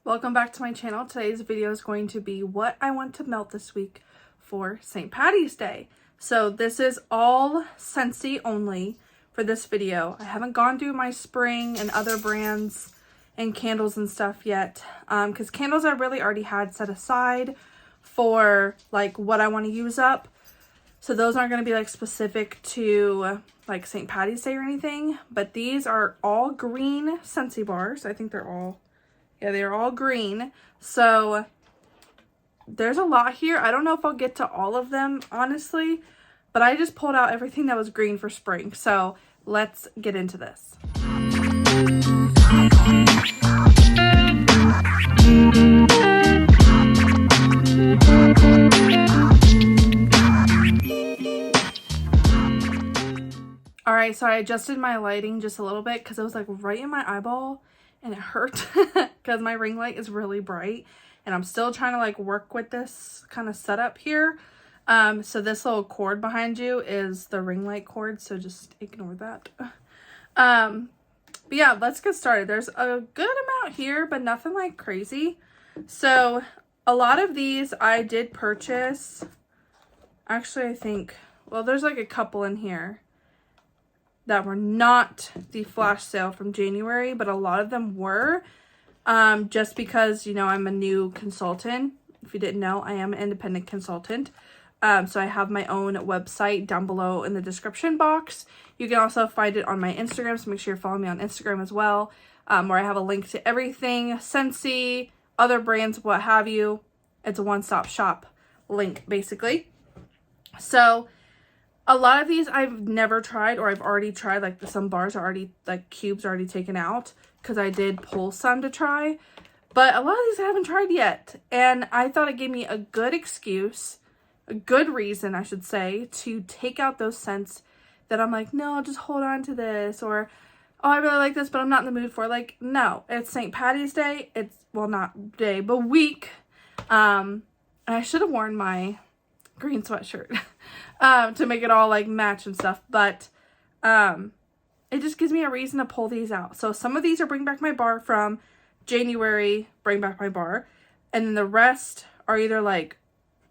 Welcome back to my channel. Today's video is going to be what I want to melt this week for St. Patty's Day. So this is all Scentsy only for this video. I haven't gone through my spring and other brands and candles and stuff yet because candles I really already had set aside for like what I want to use up. So those aren't going to be like specific to like St. Patty's Day or anything, but these are all green Scentsy bars. I think they're all green. So there's a lot here. I don't know if I'll get to all of them, honestly, but I just pulled out everything that was green for spring. So let's get into this. All right, so I adjusted my lighting just a little bit because it was like right in my eyeball. And it hurt because my ring light is really bright and I'm still trying to like work with this kind of setup here. So this little cord behind you is the ring light cord, so just ignore that. But yeah, let's get started. There's a good amount here, but nothing like crazy. So a lot of these I did purchase. Actually, I think, well, there's like a couple in here that were not the flash sale from January, but a lot of them were, just because, you know, I'm a new consultant. If you didn't know, I am an independent consultant. So I have my own website down below in the description box. You can also find it on my Instagram, so make sure you're following me on Instagram as well, where I have a link to everything, Scentsy, other brands, what have you. It's a one-stop shop link, basically. So a lot of these I've never tried, or I've already tried, like some bars are already, like cubes are already taken out because I did pull some to try. But a lot of these I haven't tried yet. And I thought it gave me a good excuse, a good reason, I should say, to take out those scents that I'm like, no, I'll just hold on to this. Or, oh, I really like this, but I'm not in the mood for it. Like, no, it's St. Patty's Day. It's, well, not day, but week. And I should have worn my green sweatshirt to make it all like match and stuff, but it just gives me a reason to pull these out. So some of these are Bring Back My Bar from January, Bring Back My Bar, and then the rest are either like,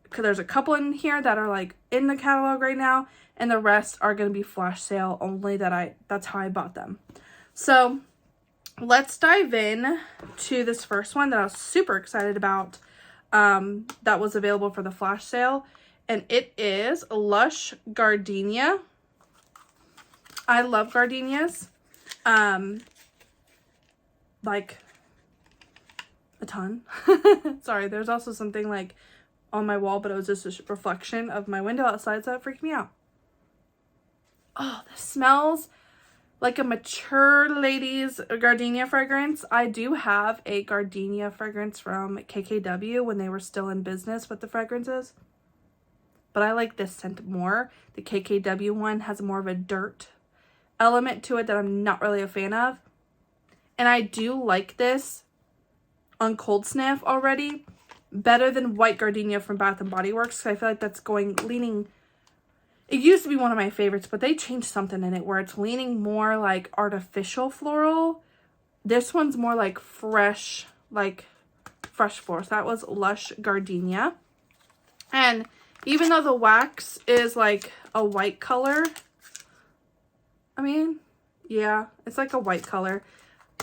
because there's a couple in here that are like in the catalog right now, and the rest are going to be flash sale only. That's how I bought them. So let's dive in to this first one that I was super excited about, that was available for the flash sale. And it is Lush Gardenia. I love gardenias. Like a ton. Sorry, there's also something like on my wall, but it was just a reflection of my window outside, so it freaked me out. Oh, this smells like a mature lady's gardenia fragrance. I do have a gardenia fragrance from KKW when they were still in business with the fragrances. But I like this scent more. The KKW one has more of a dirt element to it that I'm not really a fan of. And I do like this on cold sniff already better than white gardenia from Bath & Body Works. Because I feel like that's leaning. It used to be one of my favorites, but they changed something in it where it's leaning more like artificial floral. This one's more like fresh floral. So that was Lush Gardenia. And even though the wax is like a white color, I mean, yeah, it's like a white color.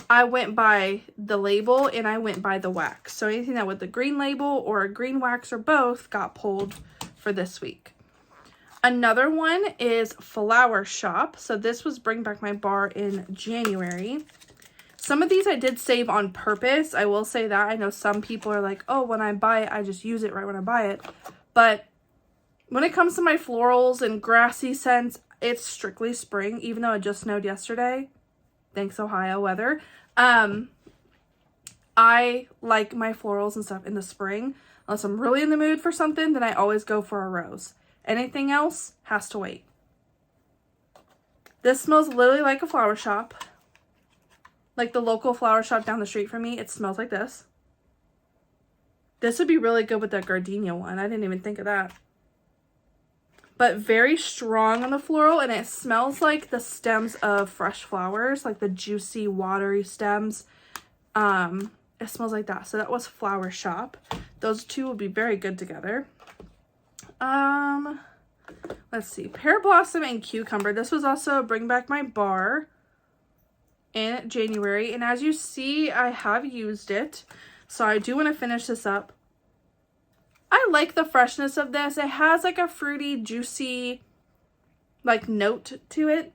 I went by the label and I went by the wax. So anything that with the green label or a green wax or both got pulled for this week. Another one is Flower Shop. So this was Bring Back My Bar in January. Some of these I did save on purpose. I will say that. I know some people are like, oh, when I buy it, I just use it right when I buy it. But when it comes to my florals and grassy scents, it's strictly spring, even though it just snowed yesterday. Thanks, Ohio weather. I like my florals and stuff in the spring. Unless I'm really in the mood for something, then I always go for a rose. Anything else has to wait. This smells literally like a flower shop. Like the local flower shop down the street from me. It smells like this. This would be really good with that gardenia one. I didn't even think of that. But very strong on the floral, and it smells like the stems of fresh flowers, like the juicy, watery stems. it smells like that. So that was Flower Shop. Those two would be very good together. Let's see, Pear Blossom and Cucumber. This was also Bring Back My Bar in January, and as you see, I have used it, so I do want to finish this up. I like the freshness of this. It has like a fruity, juicy like note to it,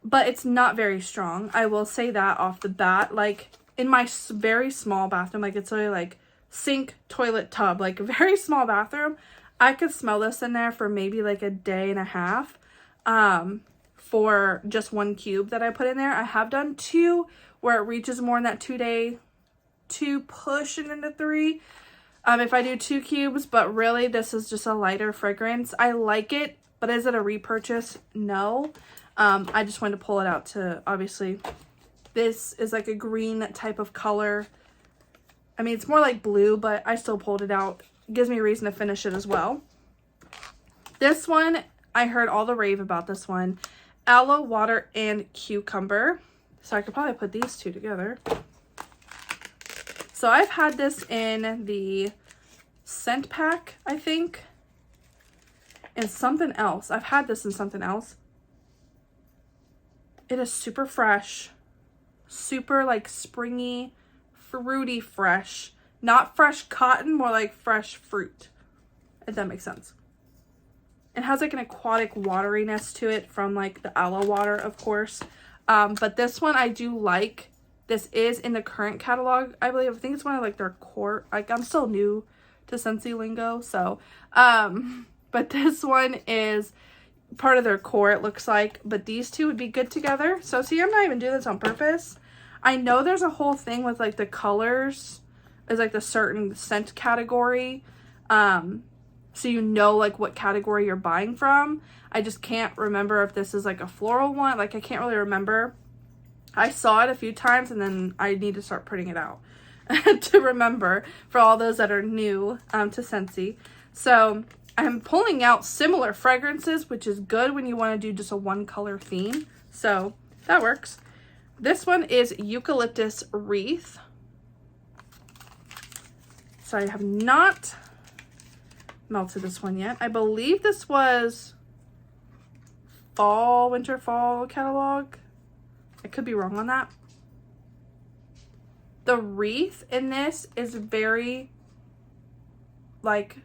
but it's not very strong. I will say that off the bat. Like in my very small bathroom, like it's really like sink, toilet, tub, like a very small bathroom, I could smell this in there for maybe like a day and a half for just one cube that I put in there. I have done 2 where it reaches more in that 2-day, 2 pushing into 3 if I do 2 cubes, but really this is just a lighter fragrance. I like it, but is it a repurchase? No. I just wanted to pull it out to, obviously, this is like a green type of color. I mean, it's more like blue, but I still pulled it out. It gives me a reason to finish it as well. This one, I heard all the rave about this one. Aloe, Water, and Cucumber. So I could probably put these two together. So I've had this in the scent pack, I think. And something else. I've had this in something else. It is super fresh. Super like springy, fruity fresh. Not fresh cotton, more like fresh fruit. If that makes sense. It has like an aquatic wateriness to it from like the aloe water, of course. But this one I do like. This is in the current catalog, I believe. I think it's one of like their core. Like I'm still new to Scentsy lingo, so. But this one is part of their core, it looks like. But these two would be good together. So see, I'm not even doing this on purpose. I know there's a whole thing with like the colors. Is like the certain scent category. So you know like what category you're buying from. I just can't remember if this is like a floral one. Like I can't really remember. I saw it a few times and then I need to start printing it out to remember for all those that are new to Scentsy. So I'm pulling out similar fragrances, which is good when you want to do just a one color theme. So that works. This one is Eucalyptus Wreath. So I have not melted this one yet. I believe this was fall, winter, fall catalog. I could be wrong on that. The wreath in this is very, like,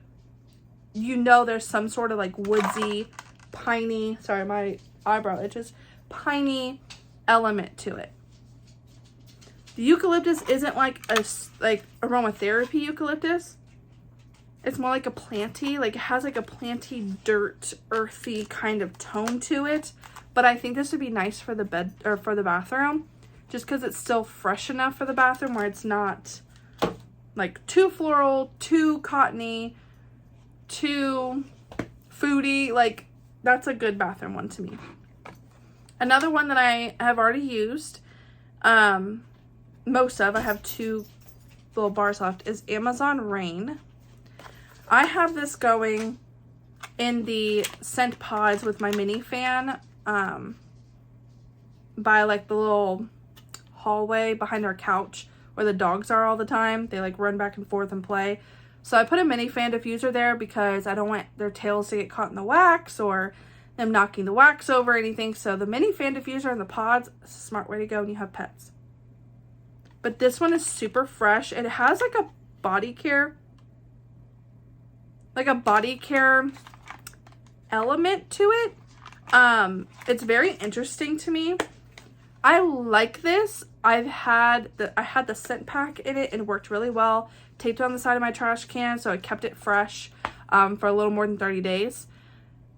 you know there's some sort of like woodsy, piney, sorry, my eyebrow itches, piney element to it. The eucalyptus isn't like a aromatherapy eucalyptus. It's more like a planty, like it has like a planty, dirt, earthy kind of tone to it. But I think this would be nice for the bed or for the bathroom, just because it's still fresh enough for the bathroom where it's not like too floral, too cottony, too foodie. Like that's a good bathroom one to me. Another one that I have already used, most of, I have 2 little bars left, is Amazon Rain. I have this going in the scent pods with my mini fan by like the little hallway behind our couch where the dogs are all the time. They like run back and forth and play. So I put a mini fan diffuser there because I don't want their tails to get caught in the wax or them knocking the wax over or anything. So the mini fan diffuser in the pods is a smart way to go when you have pets. But this one is super fresh. It has like a body care element to it. It's very interesting to me. I like this. I had the scent pack in it and it worked really well. Taped it on the side of my trash can, so I kept it fresh for a little more than 30 days.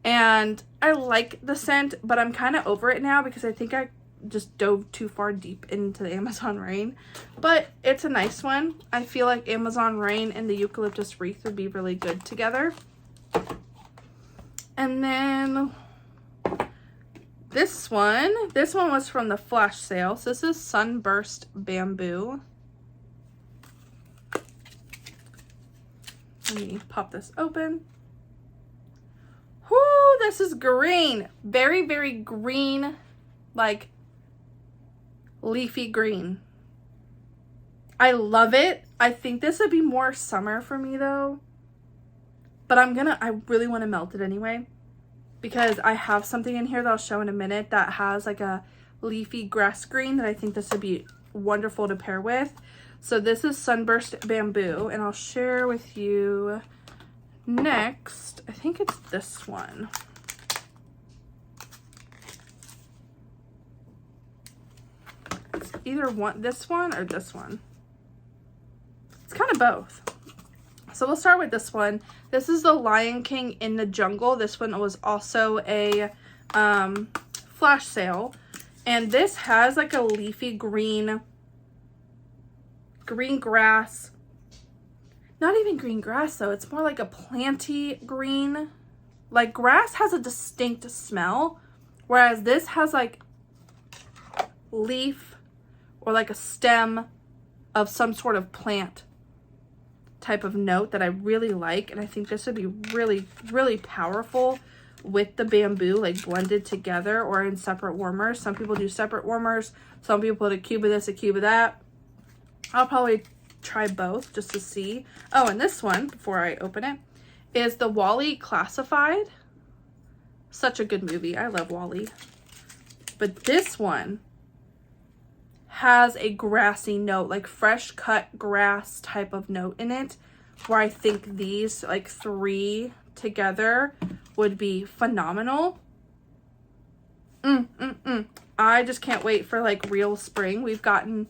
And I like the scent, but I'm kind of over it now because I think I just dove too far deep into the Amazon Rain. But it's a nice one. I feel like Amazon Rain and the Eucalyptus Wreath would be really good together. And then this one was from the flash sale. So this is Sunburst Bamboo. Let me pop this open. Whoo, this is green. Very, very green, like leafy green. I love it. I think this would be more summer for me though. But I really want to melt it anyway. Because I have something in here that I'll show in a minute that has like a leafy grass green that I think this would be wonderful to pair with. So this is Sunburst Bamboo, and I'll share with you next. I think it's this one. It's either this one or this one. It's kind of both. So we'll start with this one. This is the Lion King in the Jungle. This one was also a flash sale. And this has like a leafy green grass. Not even green grass though. It's more like a planty green. Like grass has a distinct smell. Whereas this has like leaf or like a stem of some sort of plant type of note that I really like, and I think this would be really, really powerful with the bamboo, like blended together or in separate warmers. Some people do separate warmers. Some people put a cube of this, a cube of that. I'll probably try both just to see. Oh, and this one, before I open it, is the WALL-E Classified. Such a good movie. I love WALL-E. But this one has a grassy note, like fresh cut grass type of note in it, where I think these like 3 together would be phenomenal. I just can't wait for like real spring. We've gotten,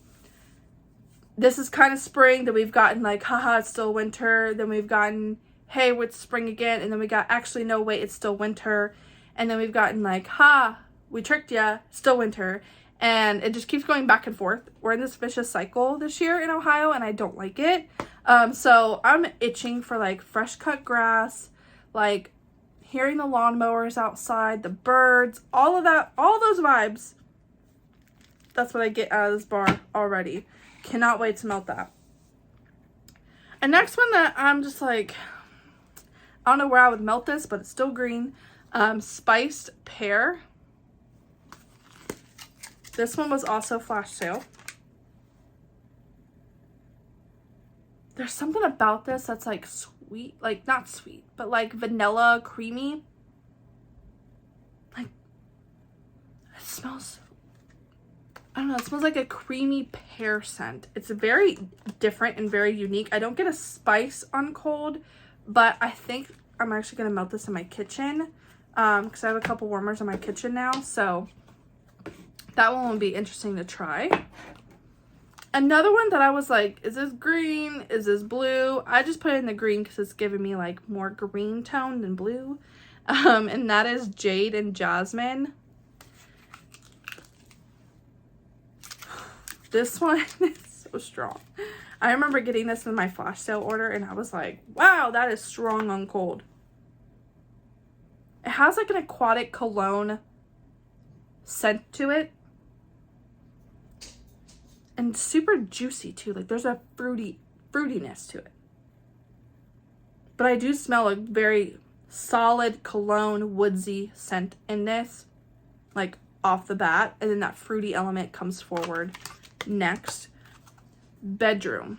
this is kind of spring, then we've gotten like, haha, it's still winter. Then we've gotten, hey, it's spring again. And then we got, actually, no, wait, it's still winter. And then we've gotten like, ha, we tricked ya, still winter. And it just keeps going back and forth. We're in this vicious cycle this year in Ohio, and I don't like it. So I'm itching for like fresh cut grass, like hearing the lawnmowers outside, the birds, all of that, all those vibes. That's what I get out of this bar already. Cannot wait to melt that. And next one that I'm just like, I don't know where I would melt this, but it's still green. Spiced Pear. This one was also flash sale. There's something about this that's like sweet, like not sweet, but like vanilla creamy. Like, it smells, I don't know, it smells like a creamy pear scent. It's very different and very unique. I don't get a spice on cold, but I think I'm actually going to melt this in my kitchen because I have a couple warmers in my kitchen now, so that one will be interesting to try. Another one that I was like, is this green? Is this blue? I just put it in the green because it's giving me like more green tone than blue. And that is Jade and Jasmine. This one is so strong. I remember getting this in my flash sale order and I was like, wow, that is strong on cold. It has like an aquatic cologne scent to it. And super juicy too. Like there's a fruitiness to it. But I do smell a very solid cologne woodsy scent in this. Like off the bat. And then that fruity element comes forward next. Bedroom.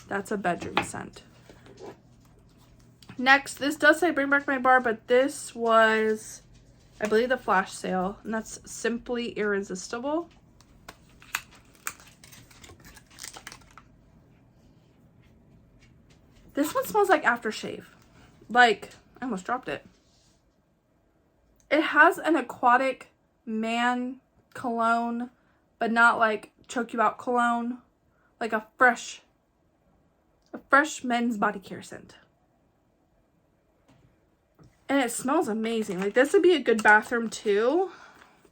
That's a bedroom scent. Next, this does say bring back my bar, but this was, I believe, the flash sale. And that's Simply Irresistible. This one smells like aftershave. Like, I almost dropped it. It has an aquatic man cologne, but not like choke you out cologne. Like a fresh men's body care scent. And it smells amazing. Like this would be a good bathroom too,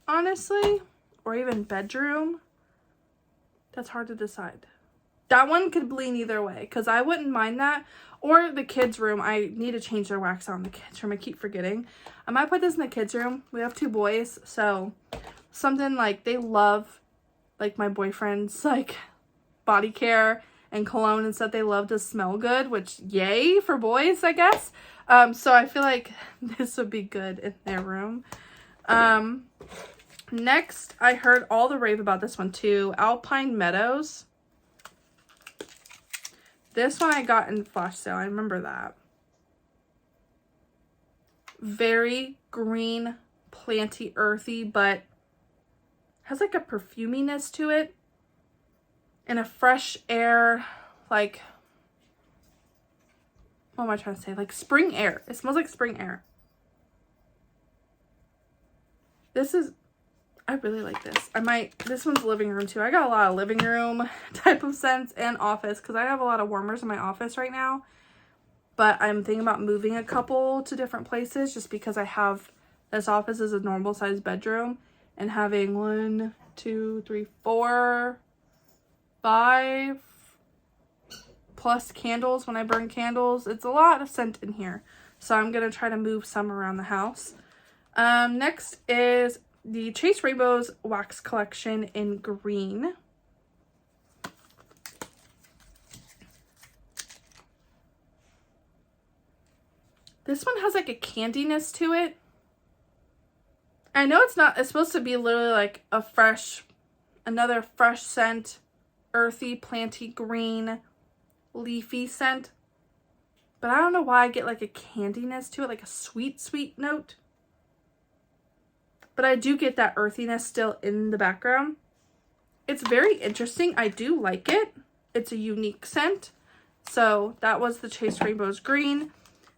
honestly. Or even bedroom. That's hard to decide. That one could lean either way because I wouldn't mind that. Or the kids' room. I need to change their wax on the kids' room. I keep forgetting. I might put this in the kids' room. We have 2 boys. So something like they love, like my boyfriend's like body care and cologne and stuff. They love to smell good, which yay for boys, I guess. So I feel like this would be good in their room. Next, I heard all the rave about this one too. Alpine Meadows. This one I got in flash sale. I remember that. Very green, planty, earthy, but has like a perfuminess to it. And a fresh air, like, what am I trying to say? Like spring air. It smells like spring air. I really like this. This one's living room too. I got a lot of living room type of scents and office because I have a lot of warmers in my office right now. But I'm thinking about moving a couple to different places just because I have, this office is a normal sized bedroom, and having 1, 2, 3, 4, 5 plus candles when I burn candles. It's a lot of scent in here. So I'm going to try to move some around the house. Next is the Chase Rainbows Wax Collection in green. This one has like a candiness to it. I know it's supposed to be literally like another fresh scent, earthy, planty, green, leafy scent. But I don't know why I get like a candiness to it, like a sweet, sweet note. But I do get that earthiness still in the background. It's very interesting. I do like it. It's a unique scent. So that was the Chase Rainbows green.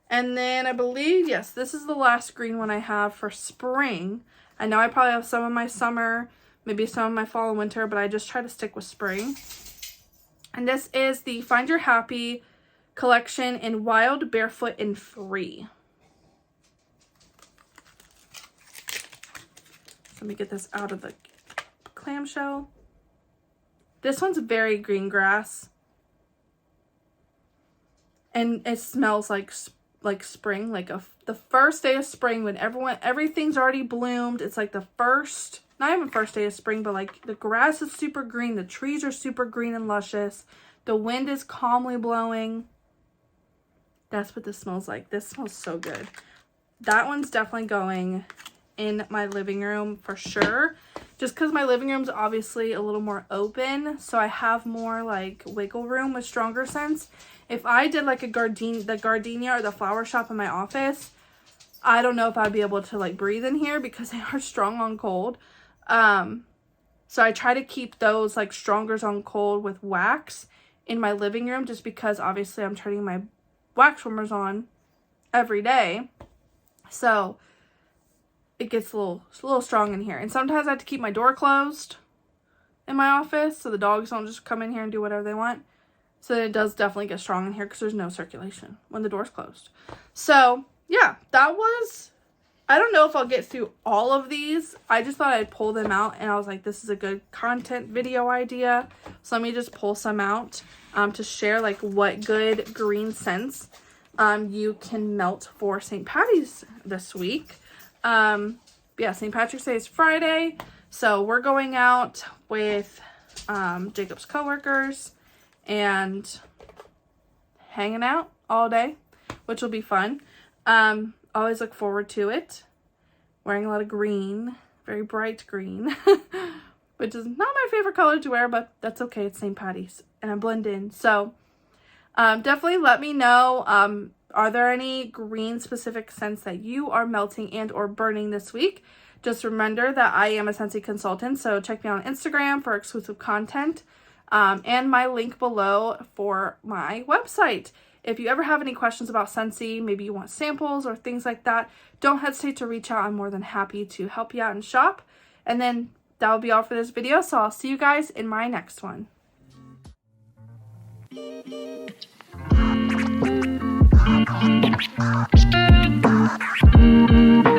And then I believe, yes, this is the last green one I have for spring. I know I probably have some of my summer, maybe some of my fall and winter, but I just try to stick with spring. And this is the Find Your Happy collection in Wild, Barefoot, and Free. Let me get this out of the clamshell. This one's very green grass. And it smells like spring, like the first day of spring when everything's already bloomed. It's like the first, not even first day of spring, but like the grass is super green. The trees are super green and luscious. The wind is calmly blowing. That's what this smells like. This smells so good. That one's definitely going in my living room for sure, just because my living room's obviously a little more open, so I have more like wiggle room with stronger scents. If I did like the gardenia or the flower shop in my office, I don't know if I'd be able to like breathe in here because they are strong on cold. So I try to keep those like strongers on cold with wax in my living room, just because obviously I'm turning my wax warmers on every day, so it gets a little strong in here. And sometimes I have to keep my door closed in my office so the dogs don't just come in here and do whatever they want. So it does definitely get strong in here because there's no circulation when the door's closed. So yeah, that was, I don't know if I'll get through all of these. I just thought I'd pull them out, and I was like, this is a good content video idea. So let me just pull some out to share like what good green scents you can melt for St. Patty's this week. Yeah, St. Patrick's Day is Friday, so we're going out with Jacob's coworkers and hanging out all day, which will be fun. Always look forward to it. Wearing a lot of green, very bright green, which is not my favorite color to wear, but that's okay. It's St. Patty's and I blend in. So definitely let me know, are there any green specific scents that you are melting and or burning this week? Just remember that I am a Scentsy consultant, so check me out on Instagram for exclusive content, and my link below for my website. If you ever have any questions about Scentsy, maybe you want samples or things like that, don't hesitate to reach out. I'm more than happy to help you out and shop. And then that will be all for this video, so I'll see you guys in my next one. Thank you.